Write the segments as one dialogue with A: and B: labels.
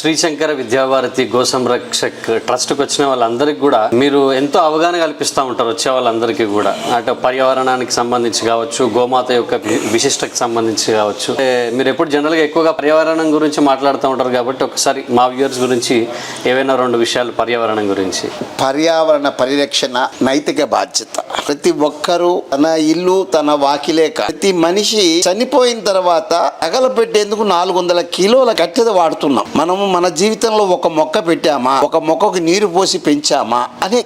A: Sri Shankara Vidya Bharati go సంరక్షక్ ట్రస్ట్కి వచ్చిన వాళ్ళందరికీ కూడా మీరు ఎంతో అవగాహన కల్పిస్తూ ఉంటారు. వచ్చే వాళ్ళందరికీ కూడా అటు పర్యావరణానికి సంబంధించి కావచ్చు, గోమాత యొక్క విశిష్టకు సంబంధించి కావచ్చు. మీరు ఎప్పుడు జనరల్గా ఎక్కువగా పర్యావరణం గురించి మాట్లాడుతూ ఉంటారు కాబట్టి ఒకసారి మా వ్యూవర్స్ గురించి ఏవైనా 2 విషయాలు పర్యావరణం గురించి.
B: పర్యావరణ పరిరక్షణ నైతిక బాధ్యత. ప్రతి ఒక్కరూ తన ఇల్లు తన వాకిలేక ప్రతి మనిషి చనిపోయిన తర్వాత తగలపెట్టేందుకు 400 కిలోల కట్టెద వాడుతున్నాం. మనము మన జీవితంలో ఒక మొక్క పెట్టామా, ఒక మొక్కకు నీరు పోసి పెంచామా అనే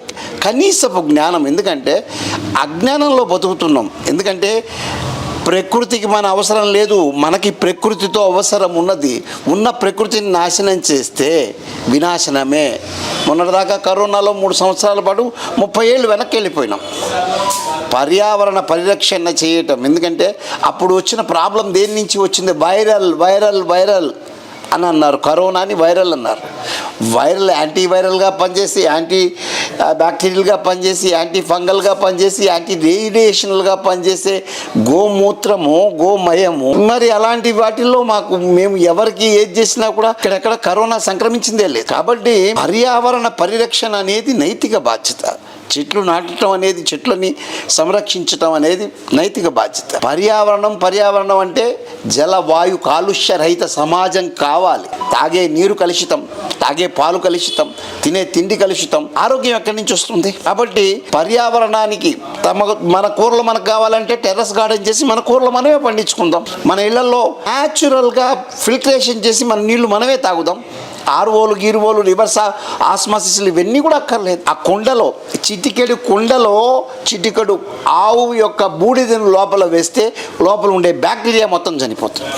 B: కనీసపు జ్ఞానం. ఎందుకంటే అజ్ఞానంలో బతుకుతున్నాం. ఎందుకంటే ప్రకృతికి మన అవసరం లేదు, మనకి ప్రకృతితో అవసరం ఉన్నది. ఉన్న ప్రకృతిని నాశనం చేస్తే వినాశనమే. మొన్నటిదాకా కరోనాలో 3 సంవత్సరాల పాటు 30 ఏళ్ళు వెనక్కి వెళ్ళిపోయినాం. పర్యావరణ పరిరక్షణ చేయటం. ఎందుకంటే అప్పుడు వచ్చిన ప్రాబ్లం దేని నుంచి వచ్చింది? వైరల్ అని అన్నారు. కరోనాని వైరల్ అన్నారు. వైరల్ యాంటీవైరల్గా పనిచేసి, యాంటీ బ్యాక్టీరియల్గా పనిచేసి, యాంటీ ఫంగల్గా పనిచేసి, యాంటీ రేడియేషనల్గా పనిచేసే గోమూత్రము, గోమయము, మరి అలాంటి వాటిల్లో మేము ఎవరికి ఏది చేసినా కూడా ఇక్కడెక్కడ కరోనా సంక్రమించిందే లేదు. కాబట్టి పర్యావరణ పరిరక్షణ అనేది నైతిక బాధ్యత. చెట్లు నాటడం అనేది, చెట్లని సంరక్షించడం అనేది నైతిక బాధ్యత. పర్యావరణం అంటే జల వాయు కాలుష్య రహిత సమాజం కావాలి. తాగే నీరు కలుషితం, తాగే పాలు కలుషితం, తినే తిండి కలుషితం. ఆరోగ్యం ఎక్కడి నుంచి వస్తుంది? కాబట్టి పర్యావరణానికి మన కూరలు మనకు కావాలంటే టెర్రస్ గార్డెన్ చేసి మన కూరలు మనమే పండించుకుందాం. మన ఇళ్లలో న్యాచురల్గా ఫిల్టరేషన్ చేసి మన నీళ్లు మనమే తాగుదాం. ఆర్వోలు, గీరువోలు, రివర్స్ ఆస్మాసిస్లు ఇవన్నీ కూడా అక్కర్లేదు. ఆ కుండలో చిటికెడు ఆవు యొక్క బూడిదను లోపల వేస్తే లోపల ఉండే బ్యాక్టీరియా మొత్తం చనిపోతుంది.